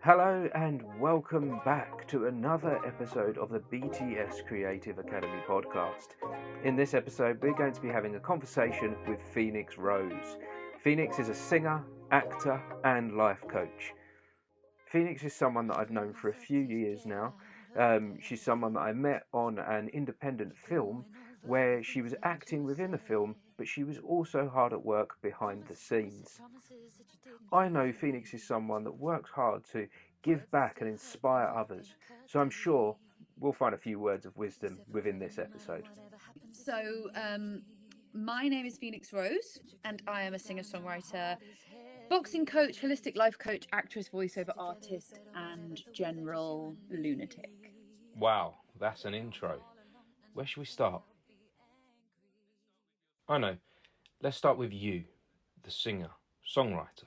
Hello and welcome back to another episode of the BTS Creative Academy podcast. In this episode, we're going to be having a conversation with Phoenix Rose. Phoenix is a singer, actor, and life coach. Phoenix is someone that I've known for a few years now. She's someone that I met on an independent film where she was acting within the film, but she was also hard at work behind the scenes. I know Phoenix is someone that works hard to give back and inspire others, so I'm sure we'll find a few words of wisdom within this episode. So, my name is Phoenix Rose, and I am a singer songwriter, boxing coach, holistic life coach, actress, voiceover artist, and general lunatic. Wow, that's an intro. Where should we start? I know. Let's start with you, the singer, songwriter.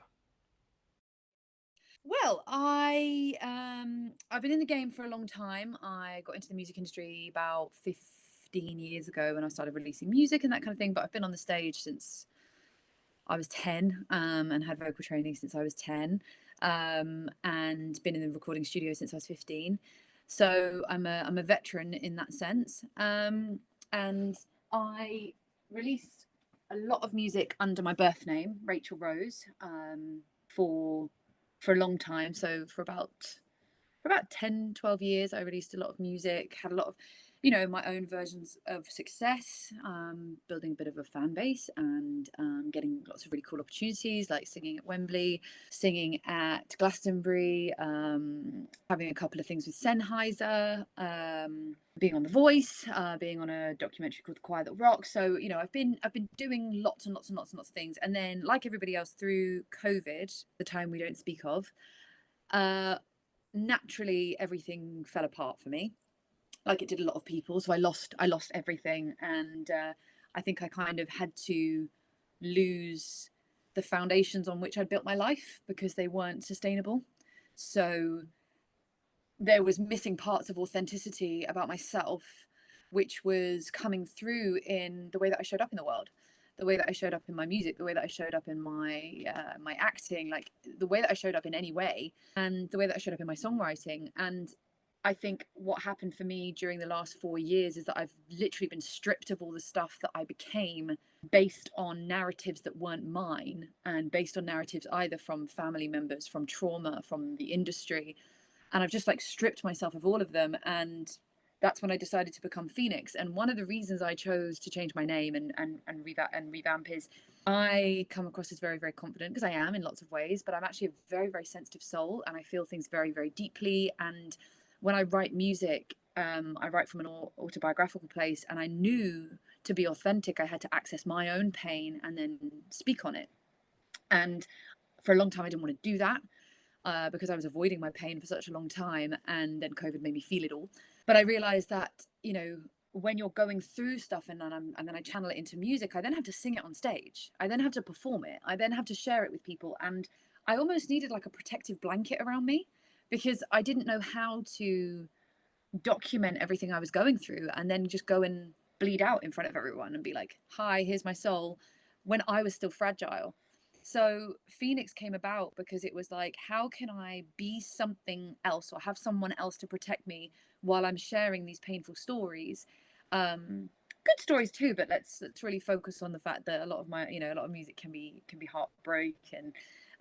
Well, I've been in the game for a long time. I got into the music industry about 15 years ago when I started releasing music and that kind of thing. But I've been on the stage since I was 10, and had vocal training since I was 10, and been in the recording studio since I was 15. So I'm a veteran in that sense. And I released a lot of music under my birth name, Rachel Rose, for a long time. So for about 10, 12 years, I released a lot of music, had a lot of, my own versions of success, building a bit of a fan base and getting lots of really cool opportunities like singing at Wembley, singing at Glastonbury, having a couple of things with Sennheiser, being on The Voice, being on a documentary called The Choir That Rocks. So, I've been doing lots and lots and lots and lots of things. And then, like everybody else, through COVID, the time we don't speak of, uh, naturally everything fell apart for me, like it did a lot of people. So I lost everything, and I think I kind of had to lose the foundations on which I'd built my life because they weren't sustainable. So there was missing parts of authenticity about myself, which was coming through in the way that I showed up in the world, the way that I showed up in my music, the way that I showed up in my acting, like the way that I showed up in any way, and the way that I showed up in my songwriting. And I think what happened for me during the last 4 years is that I've literally been stripped of all the stuff that I became based on narratives that weren't mine, and based on narratives either from family members, from trauma, from the industry. And I've just like stripped myself of all of them. And that's when I decided to become Phoenix. And one of the reasons I chose to change my name and revamp is I come across as very, very confident, because I am in lots of ways, but I'm actually a very, very sensitive soul, and I feel things very, very deeply. And when I write music, I write from an autobiographical place, and I knew to be authentic, I had to access my own pain and then speak on it. And for a long time, I didn't want to do that, because I was avoiding my pain for such a long time. And then COVID made me feel it all. But I realized that, when you're going through stuff, and then I channel it into music, I then have to sing it on stage. I then have to perform it. I then have to share it with people. And I almost needed like a protective blanket around me, because I didn't know how to document everything I was going through and then just go and bleed out in front of everyone and be like, hi, here's my soul, when I was still fragile. So Phoenix came about because it was like, how can I be something else or have someone else to protect me while I'm sharing these painful stories? Good stories too, but let's really focus on the fact that a lot of a lot of music can be heartbreak and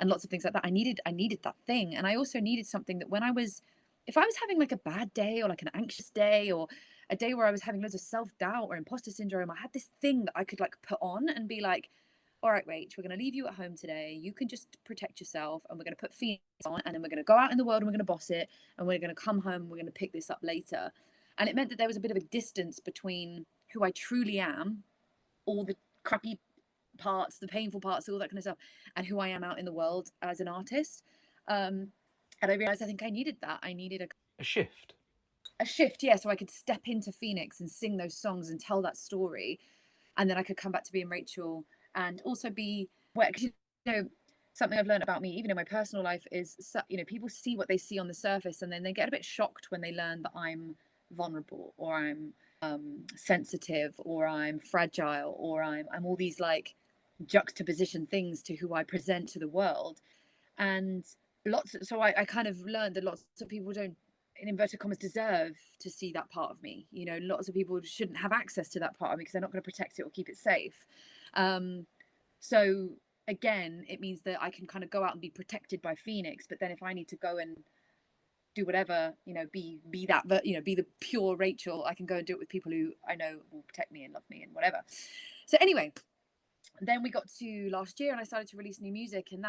lots of things like that. I needed that thing, and I also needed something that when I was, if I was having like a bad day or like an anxious day or a day where I was having loads of self-doubt or imposter syndrome, I had this thing that I could like put on and be like, all right, Rach, we're going to leave you at home today. You can just protect yourself, and we're going to put Phoenix on, and then we're going to go out in the world and we're going to boss it, and we're going to come home and we're going to pick this up later. And it meant that there was a bit of a distance between who I truly am, all the crappy parts, the painful parts, all that kind of stuff, and who I am out in the world as an artist. And I realized I think I needed that. I needed A shift. a shift, yeah, so I could step into Phoenix and sing those songs and tell that story, and then I could come back to being Rachel and also be where, cause, something I've learned about me, even in my personal life, is people see what they see on the surface, and then they get a bit shocked when they learn that I'm vulnerable, or I'm sensitive, or I'm fragile, or I'm all these like juxtaposition things to who I present to the world. And So I kind of learned that lots of people don't, in inverted commas, deserve to see that part of me. You know, lots of people shouldn't have access to that part of me because they're not going to protect it or keep it safe. So again, it means that I can kind of go out and be protected by Phoenix, but then if I need to go and do whatever, you know, be that, you know, be the pure Rachel, I can go and do it with people who I know will protect me and love me and whatever. So anyway, then we got to last year and I started to release new music, and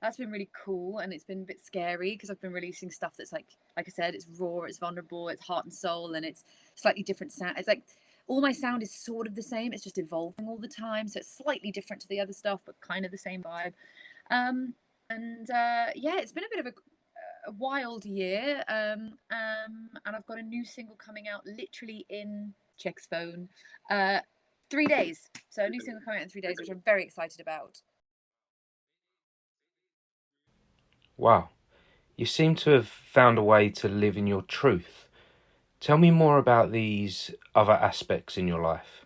that's been really cool, and it's been a bit scary because I've been releasing stuff that's like I said, it's raw, it's vulnerable, it's heart and soul, and it's slightly different sound. It's like all my sound is sort of the same, it's just evolving all the time, so it's slightly different to the other stuff but kind of the same vibe. Yeah, it's been a bit of a wild year, and I've got a new single coming out literally in Check's phone, 3 days. So a new single coming out in 3 days, which I'm very excited about. Wow, you seem to have found a way to live in your truth. Tell me more about these other aspects in your life.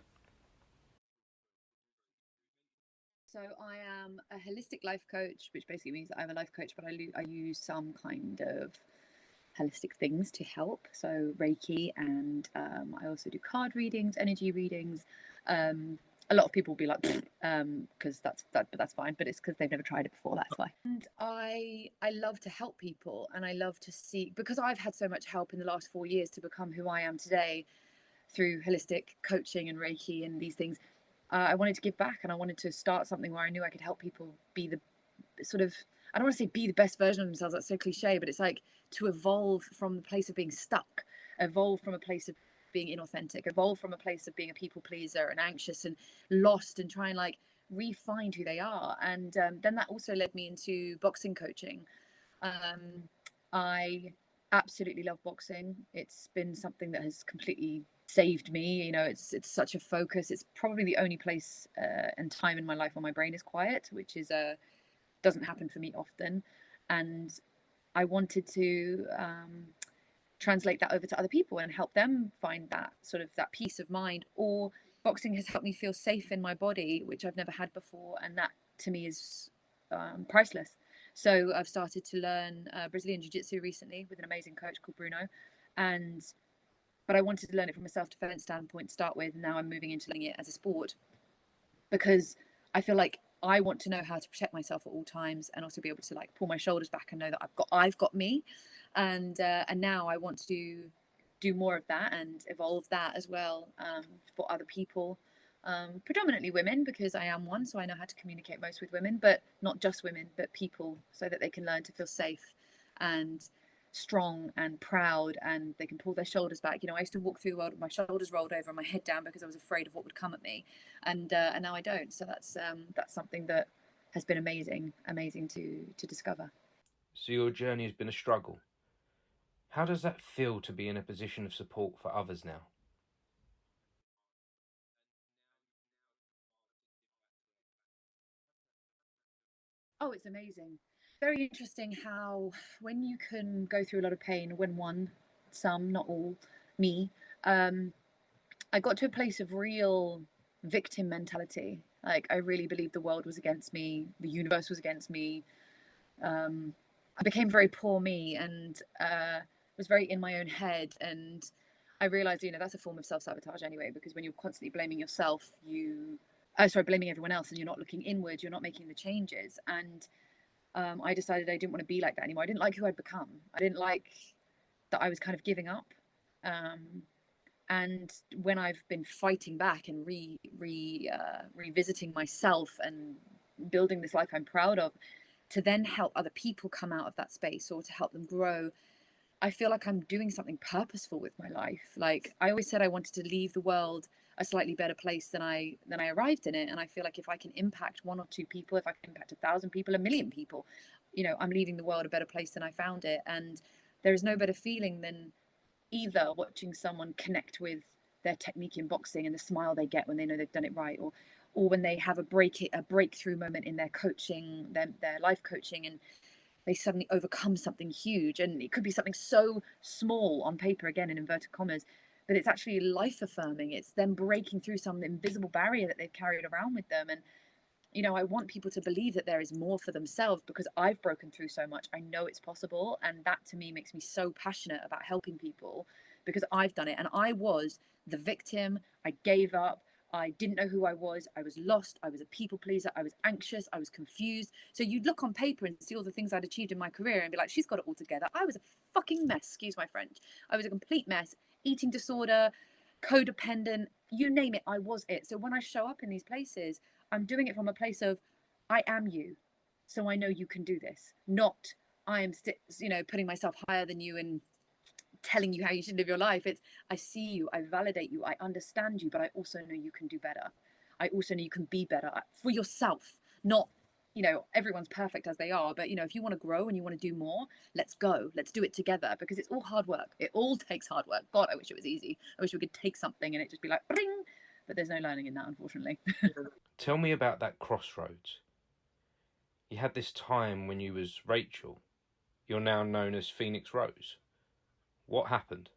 So I am a holistic life coach, which basically means that I'm a life coach, but I use some kind of holistic things to help. So Reiki, and I also do card readings, energy readings. A lot of people will be like, because but that's fine. But it's because they've never tried it before. That's why. And I love to help people, and I love to see, because I've had so much help in the last 4 years to become who I am today through holistic coaching and Reiki and these things. I wanted to give back, and I wanted to start something where I knew I could help people be the sort of, I don't want to say be the best version of themselves, that's so cliche, but it's like to evolve from the place of being stuck, evolve from a place of being inauthentic, evolve from a place of being a people pleaser and anxious and lost, and try and like re-find who they are. And then that also led me into boxing coaching. I absolutely love boxing. It's been something that has completely saved me. You know, it's such a focus. It's probably the only place and time in my life where my brain is quiet, which is doesn't happen for me often. And I wanted to translate that over to other people and help them find that sort of that peace of mind. Or boxing has helped me feel safe in my body, which I've never had before, and that to me is priceless. So I've started to learn Brazilian Jiu-Jitsu recently with an amazing coach called Bruno, and but I wanted to learn it from a self-defense standpoint to start with. And now I'm moving into learning it as a sport, because I feel like I want to know how to protect myself at all times, and also be able to like pull my shoulders back and know that I've got me. And now I want to do more of that and evolve that as well, for other people, predominantly women, because I am one, so I know how to communicate most with women, but not just women, but people, so that they can learn to feel safe and strong and proud, and they can pull their shoulders back. You know, I used to walk through the world with my shoulders rolled over and my head down because I was afraid of what would come at me, and now I don't. So that's something that has been amazing to discover. So your journey has been a struggle. How does that feel to be in a position of support for others now? Oh, it's amazing. Very interesting how when you can go through a lot of pain, some, not all, me, um, I got to a place of real victim mentality. Like, I really believed the world was against me, the universe was against me. I became very poor me, and was very in my own head. And I realized, you know, that's a form of self sabotage anyway, because when you're constantly blaming yourself, blaming everyone else, and you're not looking inward, you're not making the changes. And I decided I didn't want to be like that anymore. I didn't like who I'd become. I didn't like that I was kind of giving up. Um, and when I've been fighting back and revisiting myself and building this life I'm proud of, to then help other people come out of that space or to help them grow, I feel like I'm doing something purposeful with my life. Like, I always said I wanted to leave the world a slightly better place than I arrived in it. And I feel like if I can impact one or two people, if I can impact 1,000 people, 1,000,000 people, you know, I'm leaving the world a better place than I found it. And there is no better feeling than either watching someone connect with their technique in boxing and the smile they get when they know they've done it right, or when they have a breakthrough moment in their coaching, their life coaching, and they suddenly overcome something huge. And it could be something so small on paper, again in inverted commas, but it's actually life affirming. It's them breaking through some invisible barrier that they've carried around with them. And You know, I want people to believe that there is more for themselves, because I've broken through so much. I know it's possible. And that to me makes me so passionate about helping people, because I've done it. And I was the victim. I gave up. I didn't know who I was lost. I was a people pleaser. I was anxious. I was confused. So you'd look on paper and see all the things I'd achieved in my career and be like, she's got it all together. I was a fucking mess, excuse my French. I was a complete mess. Eating disorder, codependent, you name it, I was it. So when I show up in these places, I'm doing it from a place of, I am you, so I know you can do this. Not I am, putting myself higher than you and telling you how you should live your life. It's, I see you, I validate you, I understand you, but I also know you can do better. I also know you can be better for yourself. Not, everyone's perfect as they are, but if you want to grow and you want to do more, let's go. Let's do it together, because it's all hard work. It all takes hard work. God, I wish it was easy. I wish we could take something and it just be like, bring. But there's no learning in that, unfortunately. Tell me about that crossroads. You had this time when you was Rachel. You're now known as Phoenix Rose. What happened?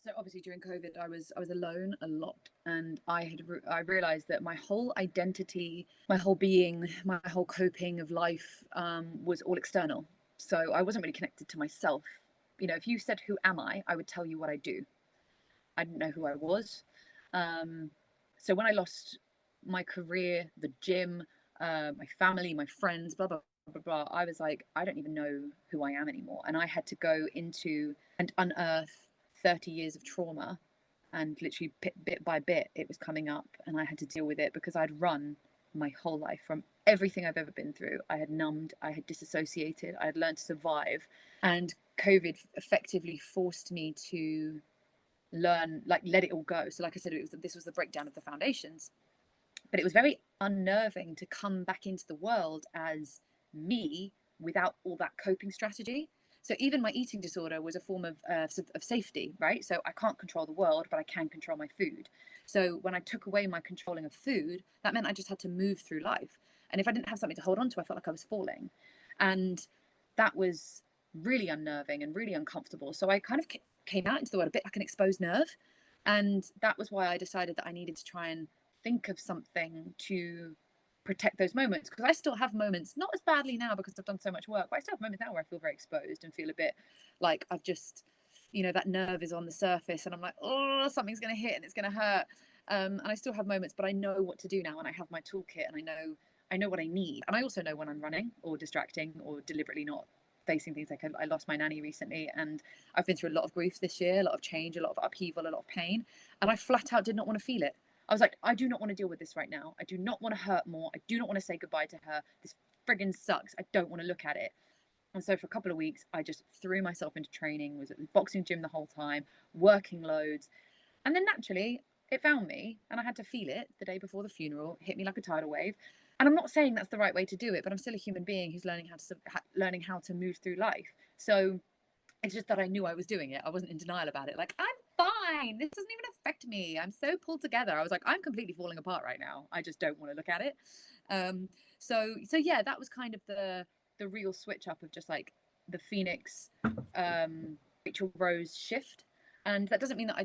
So obviously during COVID, I was alone a lot, and I realized that my whole identity, my whole being, my whole coping of life was all external. So I wasn't really connected to myself. If you said, "Who am I?" I would tell you what I do. I didn't know who I was. So when I lost my career, the gym, my family, my friends, blah, blah, blah, blah, I was like, I don't even know who I am anymore. And I had to go into and unearth 30 years of trauma. And literally bit by bit, it was coming up, and I had to deal with it, because I'd run my whole life from everything I've ever been through. I had numbed, I had disassociated, I had learned to survive. And COVID effectively forced me to learn, like, let it all go. So like I said, this was the breakdown of the foundations, but it was very unnerving to come back into the world as me without all that coping strategy. So even my eating disorder was a form of safety, right? So I can't control the world, but I can control my food. So when I took away my controlling of food, that meant I just had to move through life. And if I didn't have something to hold on to, I felt like I was falling. And that was really unnerving and really uncomfortable. So I kind of came out into the world a bit like an exposed nerve. And that was why I decided that I needed to try and think of something to protect those moments, because I still have moments, not as badly now because I've done so much work, but I still have moments now where I feel very exposed and feel a bit like I've just, that nerve is on the surface and I'm like, oh, something's going to hit and it's going to hurt. And I still have moments, but I know what to do now, and I have my toolkit, and I know what I need. And I also know when I'm running or distracting or deliberately not facing things. Like I lost my nanny recently, and I've been through a lot of grief this year, a lot of change, a lot of upheaval, a lot of pain, and I flat out did not want to feel it. I was like, I do not want to deal with this right now. I do not want to hurt more. I do not want to say goodbye to her. This friggin' sucks. I don't want to look at it. And so for a couple of weeks, I just threw myself into training, was at the boxing gym the whole time, working loads. And then naturally, it found me, and I had to feel it the day before the funeral, hit me like a tidal wave. And I'm not saying that's the right way to do it, but I'm still a human being who's learning how to move through life. So it's just that I knew I was doing it. I wasn't in denial about it. Like, I'm fine. This doesn't even affect me. I'm so pulled together. I was like, I'm completely falling apart right now. I just don't want to look at it. So yeah, that was kind of the real switch up of just like the Phoenix, Rachel Rose shift. And that doesn't mean that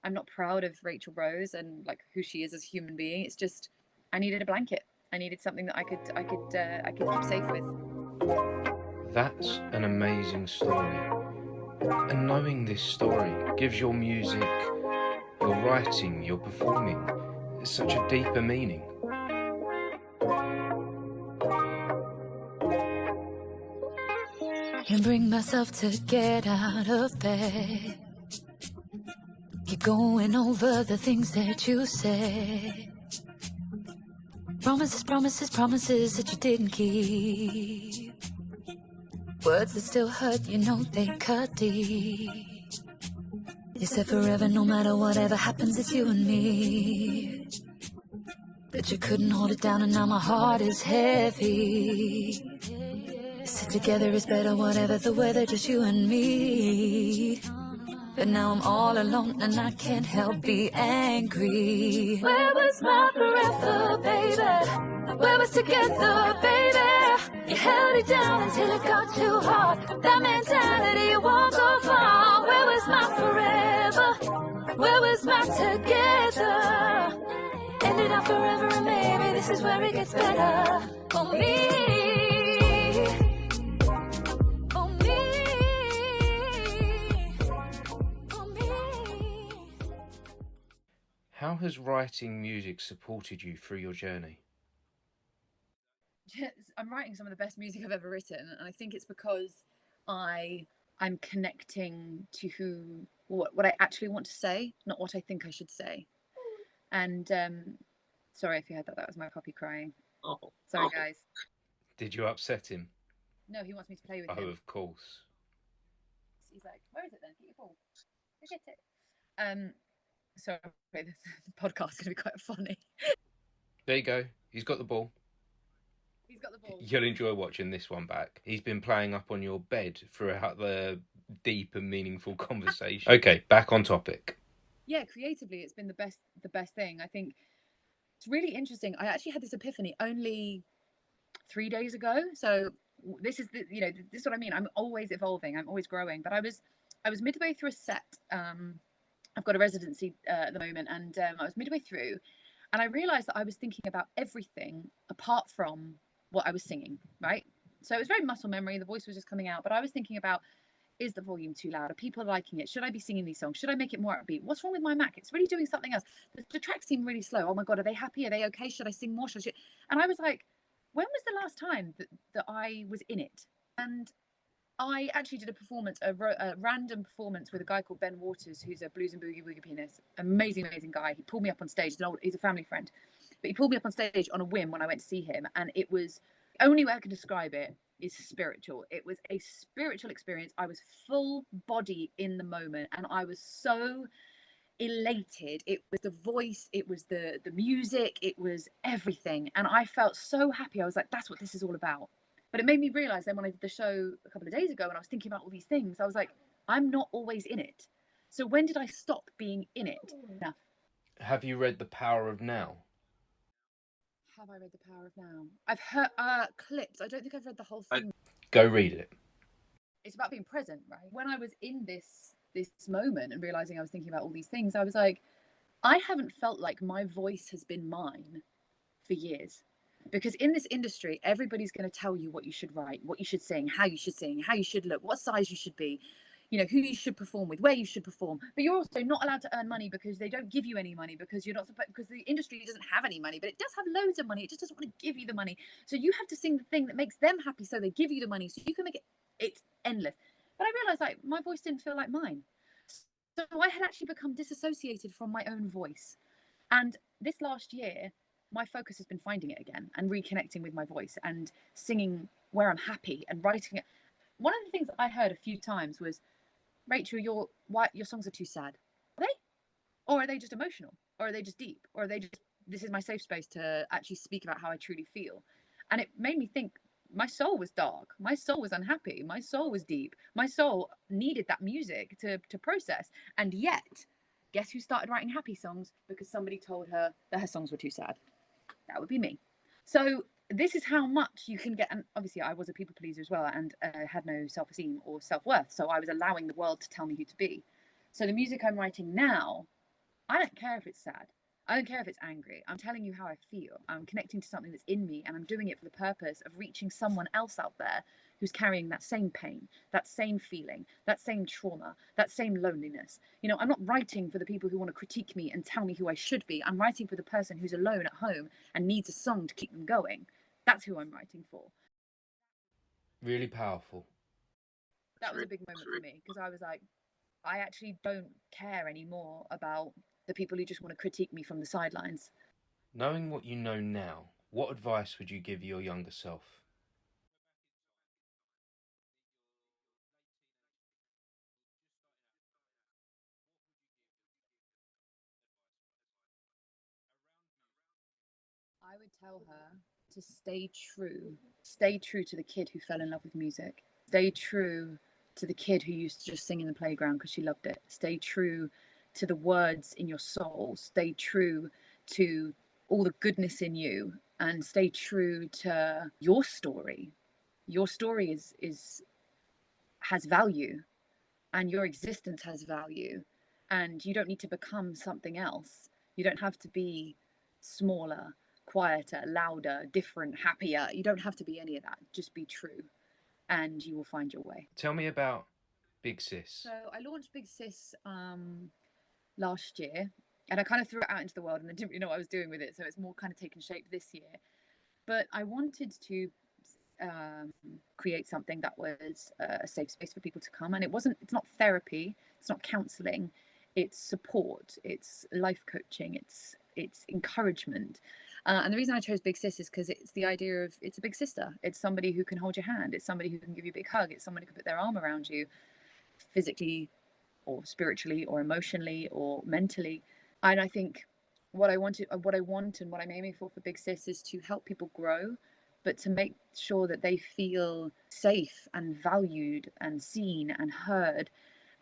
I'm not proud of Rachel Rose and like who she is as a human being. It's just, I needed a blanket. I needed something that I could keep safe with. That's an amazing story. And knowing this story gives your music, your writing, your performing such a deeper meaning. Can't bring myself to get out of bed. Keep going over the things that you said. Promises, promises, promises that you didn't keep. Words that still hurt, they cut deep. You said forever, no matter whatever happens, it's you and me. But you couldn't hold it down, and now my heart is heavy. Sit together is better, whatever the weather, just you and me. But now I'm all alone and I can't help be angry. Where was my forever, baby? Where was together, baby? You held it down until it got too hard. That mentality won't go far. Where was my forever? Where was my together? Ended up forever and maybe this is where it gets better. For me. For me. For me. How has writing music supported you through your journey? I'm writing some of the best music I've ever written, and I think it's because I'm connecting to what I actually want to say, not what I think I should say. And sorry if you heard that. That was my puppy crying. Oh, sorry, guys. Did you upset him? No, he wants me to play with him. Oh, of course. He's like, where is it then? Get your ball. Go get it. Sorry, this podcast is going to be quite funny. There you go. He's got the ball. He's got the ball. You'll enjoy watching this one back. He's been playing up on your bed throughout the deep and meaningful conversation. Okay, back on topic. Yeah, creatively, it's been the best thing. I think it's really interesting. I actually had this epiphany only 3 days ago. So this is this is what I mean. I'm always evolving. I'm always growing. But I was midway through a set. I've got a residency at the moment, and I was midway through, and I realized that I was thinking about everything apart from what I was singing, right? So it was very muscle memory. The voice was just coming out, but I was thinking about, is the volume too loud? Are people liking it? Should I be singing these songs? Should I make it more upbeat? What's wrong with my Mac? It's really doing something else. The tracks seem really slow. Oh my God, are they happy? Are they okay? Should I sing more? And I was like, when was the last time that I was in it? And I actually did a performance, a random performance with a guy called Ben Waters, who's a blues and boogie woogie pianist. Amazing guy. He pulled me up on stage. He's a family friend. But he pulled me up on stage on a whim when I went to see him. And it was, the only way I can describe it is spiritual. It was a spiritual experience. I was full body in the moment. And I was so elated. It was the voice. It was the music. It was everything. And I felt so happy. I was like, that's what this is all about. But it made me realize then when I did the show a couple of days ago and I was thinking about all these things, I was like, I'm not always in it. So when did I stop being in it? Enough. Have you read The Power of Now? Have I read The Power of Now? I've heard clips. I don't think I've read the whole thing. Go read it. It's about being present, right? When I was in this moment and realizing I was thinking about all these things, I was like, I haven't felt like my voice has been mine for years. Because in this industry, everybody's going to tell you what you should write, what you should sing, how you should look, what size you should be, who you should perform with, where you should perform. But you're also not allowed to earn money because they don't give you any money, because you're not supposed, because the industry doesn't have any money, but it does have loads of money. It just doesn't want to give you the money. So you have to sing the thing that makes them happy, so they give you the money so you can make it. It's endless. But I realized like my voice didn't feel like mine. So I had actually become disassociated from my own voice. And this last year, my focus has been finding it again and reconnecting with my voice and singing where I'm happy and writing it. One of the things that I heard a few times was, Rachel, your songs are too sad. Are they? Or are they just emotional? Or are they just deep? Or are they just, this is my safe space to actually speak about how I truly feel? And it made me think, my soul was dark. My soul was unhappy. My soul was deep. My soul needed that music to process. And yet, guess who started writing happy songs? Because somebody told her that her songs were too sad. That would be me. So this is how much you can get. And obviously I was a people pleaser as well, and had no self-esteem or self-worth. So I was allowing the world to tell me who to be. So the music I'm writing now, I don't care if it's sad. I don't care if it's angry. I'm telling you how I feel. I'm connecting to something that's in me, and I'm doing it for the purpose of reaching someone else out there who's carrying that same pain, that same feeling, that same trauma, that same loneliness. I'm not writing for the people who want to critique me and tell me who I should be. I'm writing for the person who's alone at home and needs a song to keep them going. That's who I'm writing for. Really powerful. That was a big moment for me, because I was like, I actually don't care anymore about the people who just want to critique me from the sidelines. Knowing what you know now, what advice would you give your younger self? I would tell her to stay true to the kid who fell in love with music. Stay true to the kid who used to just sing in the playground because she loved it. Stay true to the words in your soul. Stay true to all the goodness in you, and stay true to your story. Your story has value, and your existence has value, and you don't need to become something else. You don't have to be smaller, quieter, louder, different, happier. You don't have to be any of that. Just be true, and you will find your way. Tell me about Big Sis. So I launched Big Sis last year, and I kind of threw it out into the world, and I didn't really know what I was doing with it. So it's more kind of taken shape this year. But I wanted to create something that was a safe space for people to come, and it's not therapy, it's not counseling, it's support, it's life coaching, it's encouragement. And the reason I chose Big Sis is because it's the idea of, it's a big sister. It's somebody who can hold your hand. It's somebody who can give you a big hug. It's somebody who can put their arm around you, physically or spiritually or emotionally or mentally. And I think what I want and what I'm aiming for Big Sis is to help people grow, but to make sure that they feel safe and valued and seen and heard,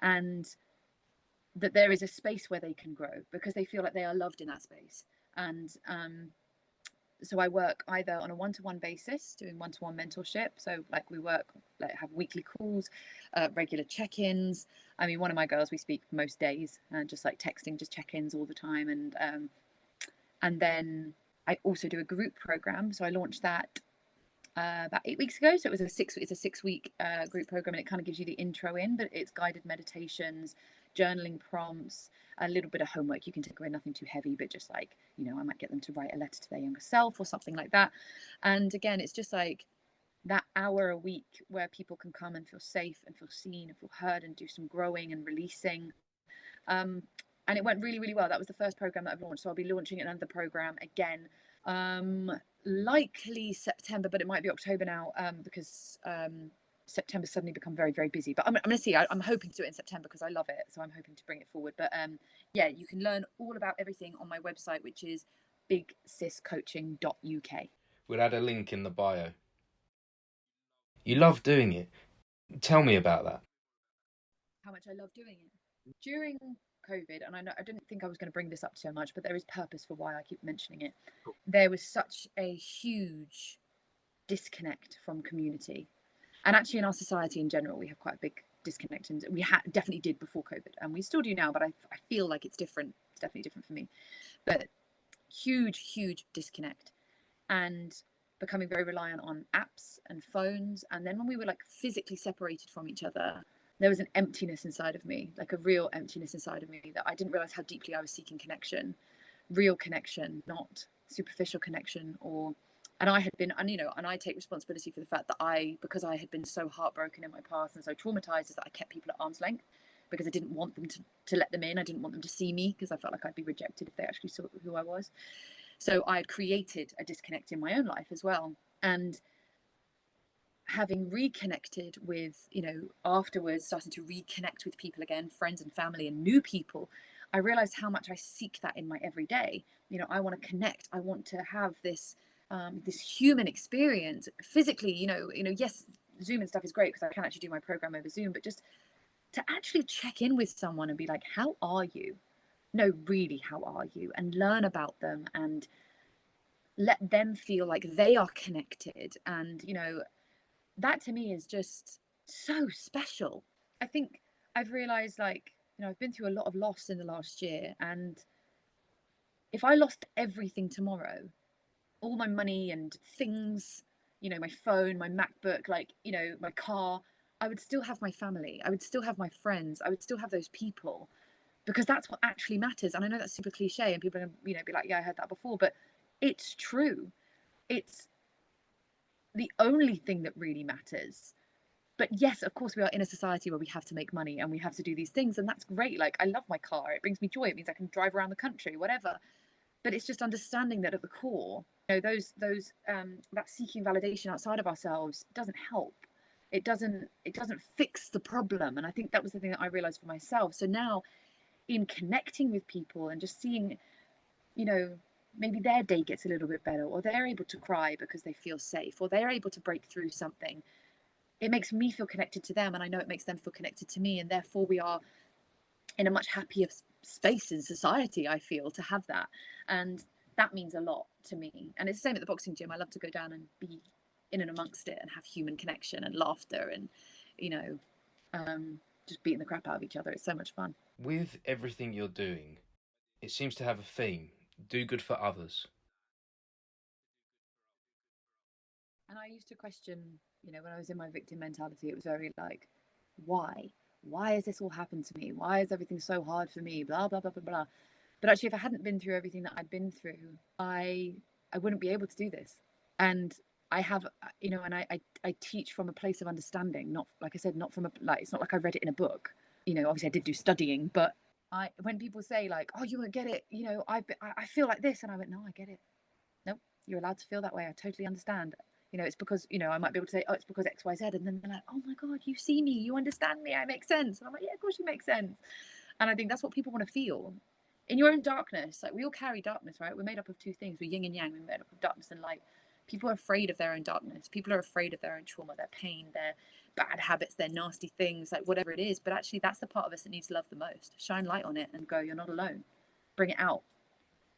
and that there is a space where they can grow because they feel like they are loved in that space. And so I work either on a one-to-one basis, doing one-to-one mentorship. So like we work, like have weekly calls, regular check-ins. I mean, one of my girls, we speak most days, just like texting, just check-ins all the time. And then I also do a group program. So I launched that about 8 weeks ago. So it's a 6-week group program, and it kind of gives you the intro in, but it's guided meditations, journaling prompts, a little bit of homework you can take away, nothing too heavy, but just like, you know, I might get them to write a letter to their younger self or something like that. And again, it's just like that hour a week where people can come and feel safe and feel seen and feel heard and do some growing and releasing. And it went really, really well. That was the first program that I've launched. So I'll be launching another program again, likely September, but it might be October now, because September suddenly become very, very busy. But I'm going to see. I'm hoping to do it in September because I love it. So I'm hoping to bring it forward. But yeah, you can learn all about everything on my website, which is bigsiscoaching.uk. We'll add a link in the bio. You love doing it. Tell me about that. How much I love doing it. During COVID, and I didn't think I was going to bring this up so much, but there is purpose for why I keep mentioning it. There was such a huge disconnect from community. And actually in our society in general, we have quite a big disconnect, and we definitely did before COVID, and we still do now, but I feel like it's different. It's definitely different for me. But huge disconnect, and becoming very reliant on apps and phones. And then when we were like physically separated from each other, there was an emptiness inside of me, like a real emptiness inside of me, that I didn't realize how deeply I was seeking connection, real connection, not superficial connection. And I had been, and you know, and I take responsibility for the fact that because I had been so heartbroken in my past and so traumatized, is that I kept people at arm's length because I didn't want them to let them in. I didn't want them to see me because I felt like I'd be rejected if they actually saw who I was. So I had created a disconnect in my own life as well. And having reconnected with, you know, afterwards, starting to reconnect with people again, friends and family and new people, I realized how much I seek that in my everyday. You know, I want to connect. I want to have this human experience physically. You know, yes, Zoom and stuff is great because I can actually do my program over Zoom, but just to actually check in with someone and be like, how are you? No, really, how are you? And learn about them and let them feel like they are connected. And, you know, that to me is just so special. I think I've realized, like, you know, I've been through a lot of loss in the last year. And if I lost everything tomorrow, all my money and things, you know, my phone, my MacBook, like, you know, my car, I would still have my family. I would still have my friends. I would still have those people, because that's what actually matters. And I know that's super cliche and people are going to, you know, be like, yeah, I heard that before, but it's true. It's the only thing that really matters. But yes, of course, we are in a society where we have to make money and we have to do these things. And that's great. Like, I love my car. It brings me joy. It means I can drive around the country, whatever. But it's just understanding that at the core, you know, that seeking validation outside of ourselves doesn't help. It doesn't fix the problem. And I think that was the thing that I realized for myself. So now, in connecting with people and just seeing, you know, maybe their day gets a little bit better, or they're able to cry because they feel safe, or they're able to break through something, it makes me feel connected to them, and I know it makes them feel connected to me, and therefore we are in a much happier space in society, I feel, to have that. And that means a lot to me. And it's the same at the boxing gym. I love to go down and be in and amongst it and have human connection and laughter and, you know, just beating the crap out of each other. It's so much fun. With everything you're doing, it seems to have a theme: do good for others. And I used to question, you know, when I was in my victim mentality, it was very like, why? Why has this all happened to me? Why is everything so hard for me? Blah, blah, blah, blah, blah. But actually, if I hadn't been through everything that I'd been through, I wouldn't be able to do this. And I have, you know, and I teach from a place of understanding, not, like I said, not from a, like, it's not like I read it in a book. You know, obviously I did do studying, but when people say like, oh, you won't get it, you know, I feel like this. And I went, no, I get it. Nope, you're allowed to feel that way. I totally understand. You know, it's because, you know, I might be able to say, oh, it's because X, Y, Z. And then they're like, oh my God, you see me, you understand me, I make sense. And I'm like, yeah, of course you make sense. And I think that's what people want to feel. In your own darkness, like we all carry darkness, right? We're made up of two things. We're yin and yang. We're made up of darkness and light. People are afraid of their own darkness. People are afraid of their own trauma, their pain, their bad habits, their nasty things, like whatever it is. But actually, that's the part of us that needs love the most. Shine light on it and go, you're not alone. Bring it out.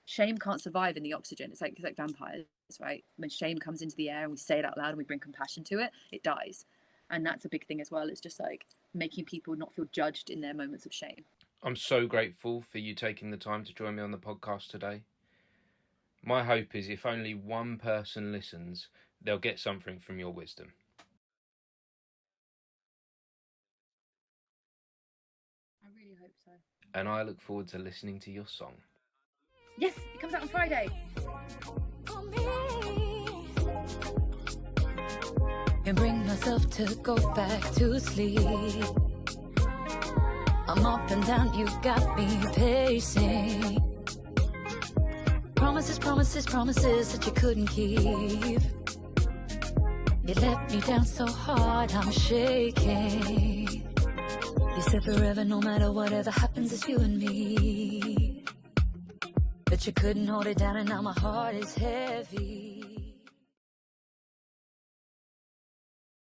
Shame can't survive in the oxygen. It's like vampires, right? When shame comes into the air and we say it out loud and we bring compassion to it, it dies. And that's a big thing as well. It's just like making people not feel judged in their moments of shame. I'm so grateful for you taking the time to join me on the podcast today. My hope is if only one person listens, they'll get something from your wisdom. I really hope so. And I look forward to listening to your song. Yes, it comes out on Friday. And bring myself to go back to sleep. I'm up and down, you got me pacing. Promises, promises, promises that you couldn't keep. You let me down so hard, I'm shaking. You said forever, no matter whatever happens, it's you and me. But you couldn't hold it down and now my heart is heavy.